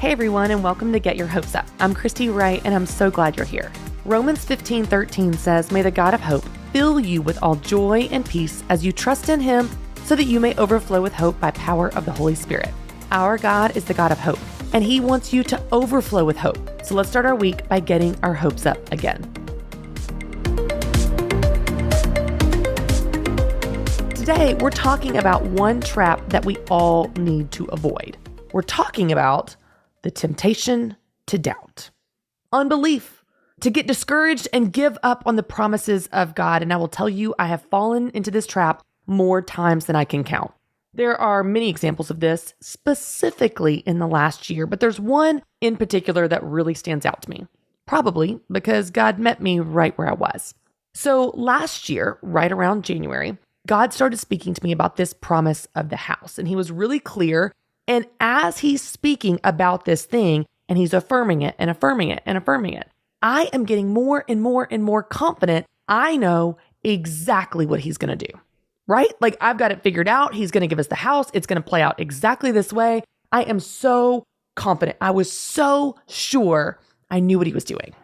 Hey everyone, and welcome to Get Your Hopes Up. I'm Christy, Wright, and I'm so glad you're here. Romans 15:13 says, "May the God of hope fill you with all joy and peace as you trust in him, so that you may overflow with hope by power of the Holy Spirit." Our God is the God of hope, and he wants you to overflow with hope. So let's start our week by getting our hopes up again. Today, we're talking about one trap that we all need to avoid. We're talking about the temptation to doubt, unbelief, to get discouraged and give up on the promises of God. And I will tell you, I have fallen into this trap more times than I can count. There are many examples of this, specifically in the last year, but there's one in particular that really stands out to me, probably because God met me right where I was. So last year, right around January, God started speaking to me about this promise of the house, and he was really clear. And as he's speaking about this thing, and he's affirming it and affirming it and affirming it, I am getting more and more and more confident I know exactly what he's going to do, right? Like I've got it figured out. He's going to give us the house. It's going to play out exactly this way. I am so confident. I was so sure I knew what he was doing.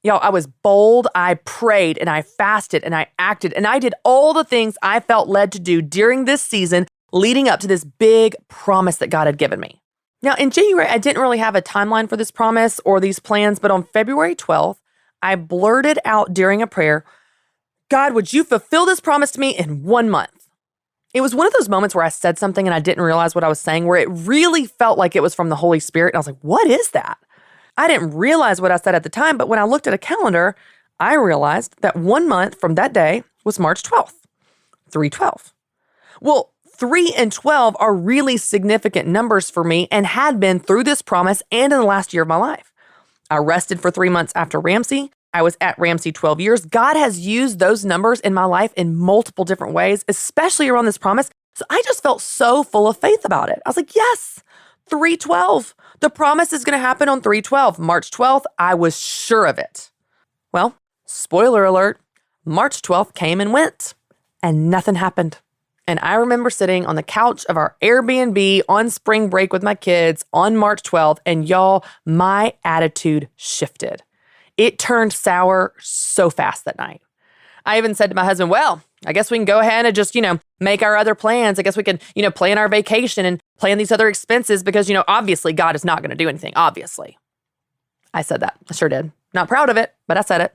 Y'all, I was bold, I prayed, and I fasted, and I acted, and I did all the things I felt led to do during this season leading up to this big promise that God had given me. Now, in January, I didn't really have a timeline for this promise or these plans, but on February 12th, I blurted out during a prayer, "God, would you fulfill this promise to me in 1 month?" It was one of those moments where I said something and I didn't realize what I was saying, where it really felt like it was from the Holy Spirit. And I was like, what is that? I didn't realize what I said at the time, but when I looked at a calendar, I realized that 1 month from that day was March 12th, 3/12. Well, 3 and 12 are really significant numbers for me and had been through this promise and in the last year of my life. I rested for 3 months after Ramsey. I was at Ramsey 12 years. God has used those numbers in my life in multiple different ways, especially around this promise. So I just felt so full of faith about it. I was like, yes, 3/12. The promise is going to happen on 3/12. March 12th, I was sure of it. Well, spoiler alert, March 12th came and went, and nothing happened. And I remember sitting on the couch of our Airbnb on spring break with my kids on March 12th, and y'all, my attitude shifted. It turned sour so fast that night. I even said to my husband, well, I guess we can go ahead and just, make our other plans. I guess we can, plan our vacation and plan these other expenses because, obviously God is not going to do anything. Obviously. I said that. I sure did. Not proud of it, but I said it.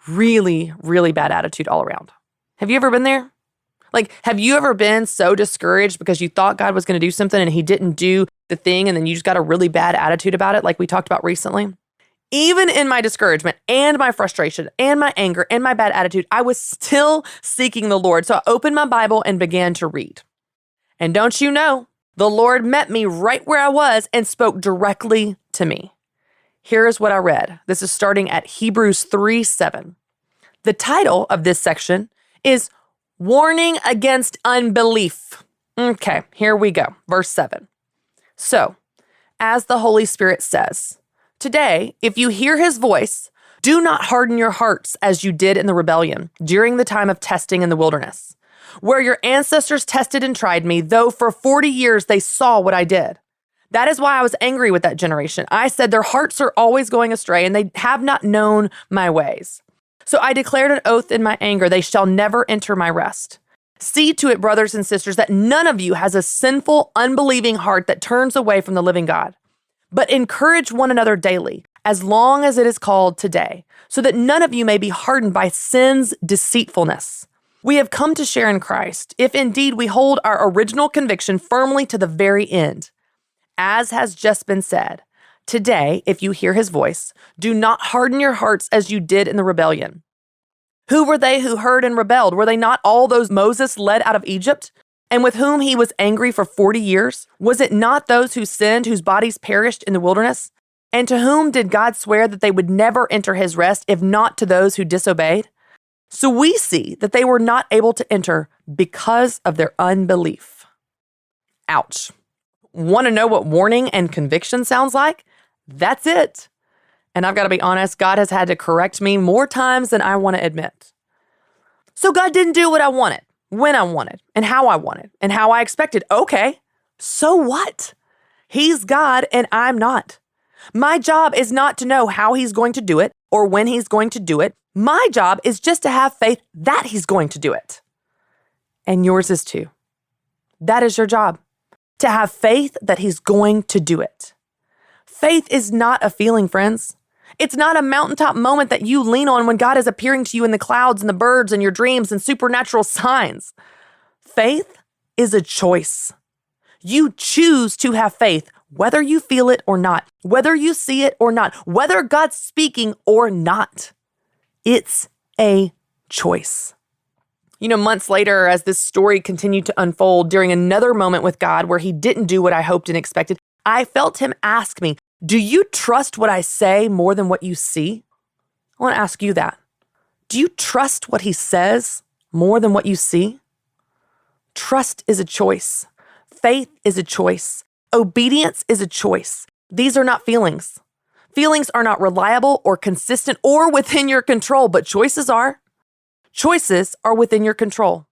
Really, really bad attitude all around. Have you ever been there? Like, have you ever been so discouraged because you thought God was going to do something and he didn't do the thing and then you just got a really bad attitude about it like we talked about recently? Even in my discouragement and my frustration and my anger and my bad attitude, I was still seeking the Lord. So I opened my Bible and began to read. And don't you know, the Lord met me right where I was and spoke directly to me. Here's what I read. This is starting at Hebrews 3:7. The title of this section is Warning Against Unbelief. Okay, here we go. Verse 7. So, as the Holy Spirit says, today, if you hear his voice, do not harden your hearts as you did in the rebellion during the time of testing in the wilderness, where your ancestors tested and tried me, though for 40 years they saw what I did. That is why I was angry with that generation. I said their hearts are always going astray and they have not known my ways. So I declared an oath in my anger, they shall never enter my rest. See to it, brothers and sisters, that none of you has a sinful, unbelieving heart that turns away from the living God. But encourage one another daily, as long as it is called today, so that none of you may be hardened by sin's deceitfulness. We have come to share in Christ, if indeed we hold our original conviction firmly to the very end. As has just been said, today, if you hear his voice, do not harden your hearts as you did in the rebellion. Who were they who heard and rebelled? Were they not all those Moses led out of Egypt? And with whom he was angry for 40 years? Was it not those who sinned, whose bodies perished in the wilderness? And to whom did God swear that they would never enter his rest, if not to those who disobeyed? So we see that they were not able to enter because of their unbelief. Ouch. Want to know what warning and conviction sounds like? That's it. And I've got to be honest, God has had to correct me more times than I want to admit. So God didn't do what I wanted, when I wanted, and how I expected. Okay, so what? He's God and I'm not. My job is not to know how he's going to do it or when he's going to do it. My job is just to have faith that he's going to do it. And yours is too. That is your job, to have faith that he's going to do it. Faith is not a feeling, friends. It's not a mountaintop moment that you lean on when God is appearing to you in the clouds and the birds and your dreams and supernatural signs. Faith is a choice. You choose to have faith, whether you feel it or not, whether you see it or not, whether God's speaking or not. It's a choice. Months later, as this story continued to unfold during another moment with God where he didn't do what I hoped and expected, I felt him ask me, do you trust what I say more than what you see? I want to ask you that. Do you trust what he says more than what you see? Trust is a choice. Faith is a choice. Obedience is a choice. These are not feelings. Feelings are not reliable or consistent or within your control, but choices are. Choices are within your control.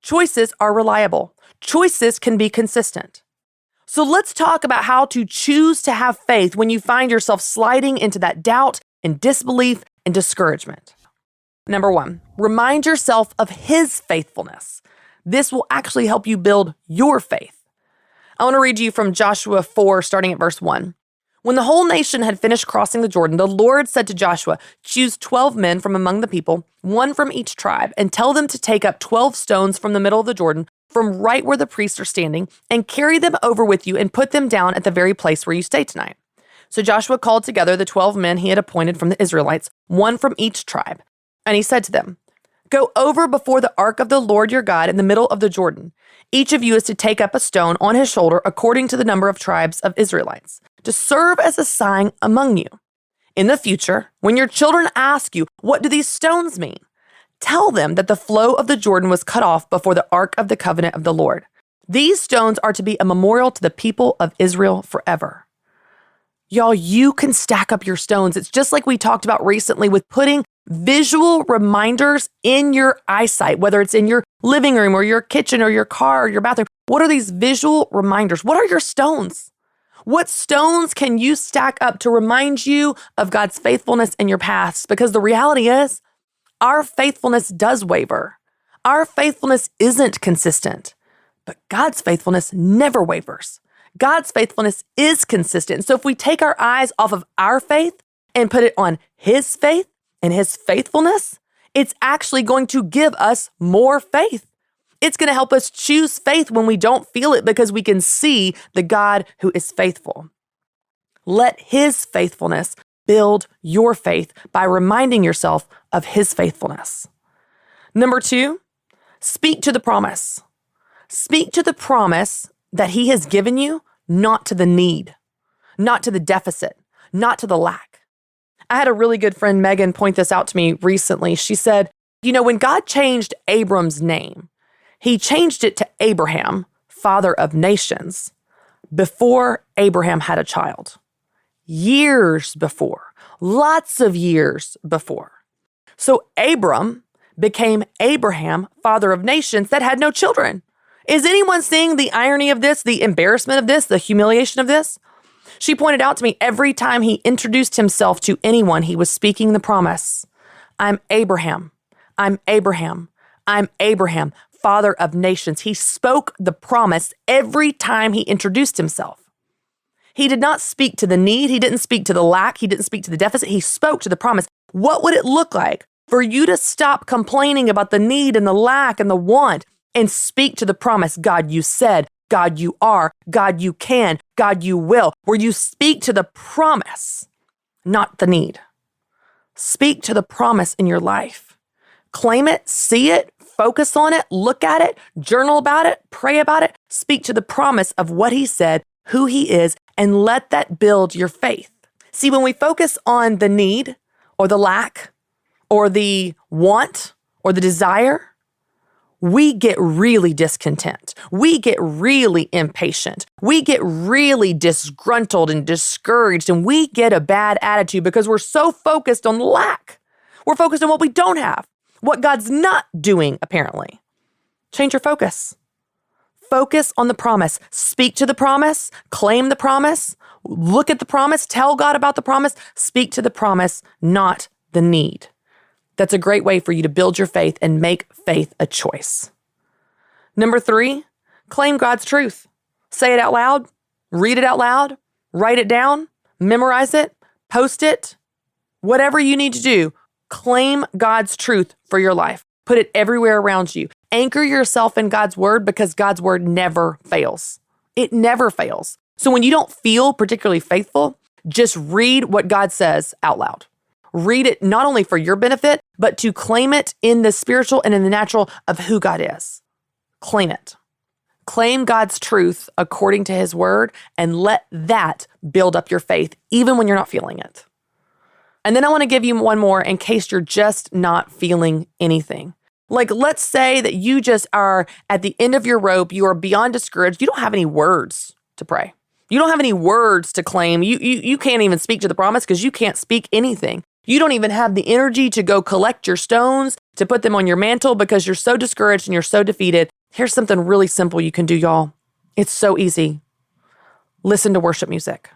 Choices are reliable. Choices can be consistent. So let's talk about how to choose to have faith when you find yourself sliding into that doubt and disbelief and discouragement. Number 1, remind yourself of his faithfulness. This will actually help you build your faith. I want to read to you from Joshua 4, starting at verse 1. When the whole nation had finished crossing the Jordan, the Lord said to Joshua, choose 12 men from among the people, one from each tribe, and tell them to take up 12 stones from the middle of the Jordan, from right where the priests are standing, and carry them over with you and put them down at the very place where you stay tonight. So Joshua called together the 12 men he had appointed from the Israelites, one from each tribe. And he said to them, go over before the ark of the Lord your God in the middle of the Jordan. Each of you is to take up a stone on his shoulder according to the number of tribes of Israelites, to serve as a sign among you. In the future, when your children ask you, what do these stones mean? Tell them that the flow of the Jordan was cut off before the ark of the covenant of the Lord. These stones are to be a memorial to the people of Israel forever. Y'all, you can stack up your stones. It's just like we talked about recently with putting visual reminders in your eyesight, whether it's in your living room or your kitchen or your car or your bathroom. What are these visual reminders? What are your stones? What stones can you stack up to remind you of God's faithfulness in your past? Because the reality is, our faithfulness does waver. Our faithfulness isn't consistent, but God's faithfulness never wavers. God's faithfulness is consistent. So if we take our eyes off of our faith and put it on his faith and his faithfulness, it's actually going to give us more faith. It's going to help us choose faith when we don't feel it because we can see the God who is faithful. Let his faithfulness build your faith by reminding yourself of his faithfulness. Number 2, speak to the promise. Speak to the promise that he has given you, not to the need, not to the deficit, not to the lack. I had a really good friend, Megan, point this out to me recently. She said, when God changed Abram's name, he changed it to Abraham, father of nations, before Abraham had a child. Years before, lots of years before. So Abram became Abraham, father of nations that had no children. Is anyone seeing the irony of this, the embarrassment of this, the humiliation of this? She pointed out to me every time he introduced himself to anyone, he was speaking the promise. I'm Abraham. I'm Abraham. I'm Abraham, father of nations. He spoke the promise every time he introduced himself. He did not speak to the need. He didn't speak to the lack. He didn't speak to the deficit. He spoke to the promise. What would it look like for you to stop complaining about the need and the lack and the want and speak to the promise? God, you said, God, you are, God, you can, God, you will, where you speak to the promise, not the need. Speak to the promise in your life. Claim it, see it, focus on it, look at it, journal about it, pray about it, speak to the promise of what he said, who he is, and let that build your faith. See, when we focus on the need or the lack or the want or the desire, we get really discontent. We get really impatient. We get really disgruntled and discouraged, and we get a bad attitude because we're so focused on the lack. We're focused on what we don't have, what God's not doing, apparently. Change your focus. Focus on the promise. Speak to the promise. Claim the promise. Look at the promise. Tell God about the promise. Speak to the promise, not the need. That's a great way for you to build your faith and make faith a choice. Number 3, claim God's truth. Say it out loud. Read it out loud. Write it down. Memorize it. Post it. Whatever you need to do, claim God's truth for your life. Put it everywhere around you. Anchor yourself in God's word because God's word never fails. It never fails. So when you don't feel particularly faithful, just read what God says out loud. Read it not only for your benefit, but to claim it in the spiritual and in the natural of who God is. Claim it. Claim God's truth according to his word and let that build up your faith, even when you're not feeling it. And then I want to give you one more in case you're just not feeling anything. Like, let's say that you just are at the end of your rope. You are beyond discouraged. You don't have any words to pray. You don't have any words to claim. You can't even speak to the promise because you can't speak anything. You don't even have the energy to go collect your stones, to put them on your mantle because you're so discouraged and you're so defeated. Here's something really simple you can do, y'all. It's so easy. Listen to worship music.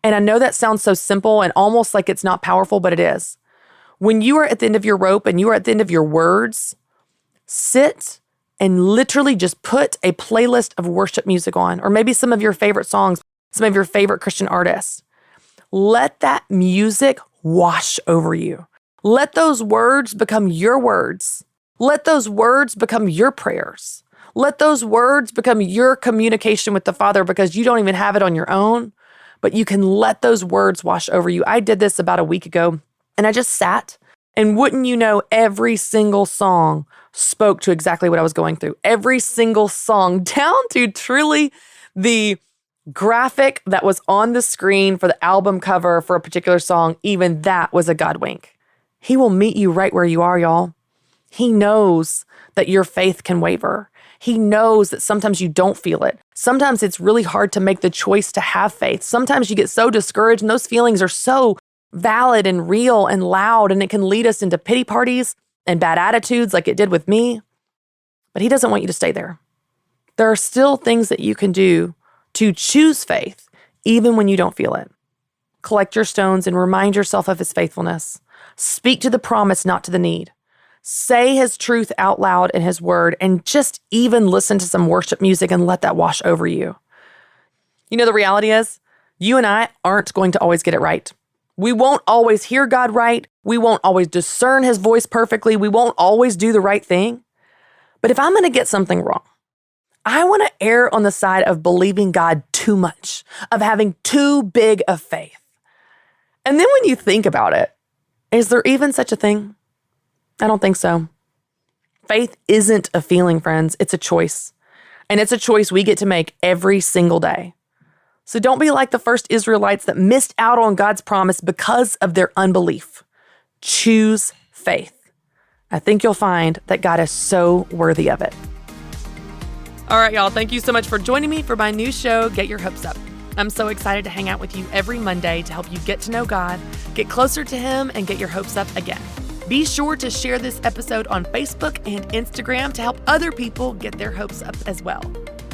And I know that sounds so simple and almost like it's not powerful, but it is. When you are at the end of your rope and you are at the end of your words, sit and literally just put a playlist of worship music on, or maybe some of your favorite songs, some of your favorite Christian artists. Let that music wash over you. Let those words become your words. Let those words become your prayers. Let those words become your communication with the Father because you don't even have it on your own, but you can let those words wash over you. I did this about a week ago, and I just sat, and wouldn't you know, every single song spoke to exactly what I was going through. Every single song, down to truly the graphic that was on the screen for the album cover for a particular song, even that was a God wink. He will meet you right where you are, y'all. He knows that your faith can waver. He knows that sometimes you don't feel it. Sometimes it's really hard to make the choice to have faith. Sometimes you get so discouraged and those feelings are so valid and real and loud, and it can lead us into pity parties and bad attitudes like it did with me. But he doesn't want you to stay there. There are still things that you can do to choose faith, even when you don't feel it. Collect your stones and remind yourself of his faithfulness. Speak to the promise, not to the need. Say his truth out loud in his word, and just even listen to some worship music and let that wash over you. You know, the reality is, you and I aren't going to always get it right. We won't always hear God right. We won't always discern his voice perfectly. We won't always do the right thing. But if I'm going to get something wrong, I want to err on the side of believing God too much, of having too big of faith. And then when you think about it, is there even such a thing? I don't think so. Faith isn't a feeling, friends. It's a choice. And it's a choice we get to make every single day. So don't be like the first Israelites that missed out on God's promise because of their unbelief. Choose faith. I think you'll find that God is so worthy of it. All right, y'all. Thank you so much for joining me for my new show, Get Your Hopes Up. I'm so excited to hang out with you every Monday to help you get to know God, get closer to him, and get your hopes up again. Be sure to share this episode on Facebook and Instagram to help other people get their hopes up as well.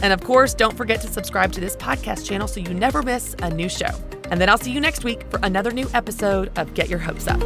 And of course, don't forget to subscribe to this podcast channel so you never miss a new show. And then I'll see you next week for another new episode of Get Your Hopes Up.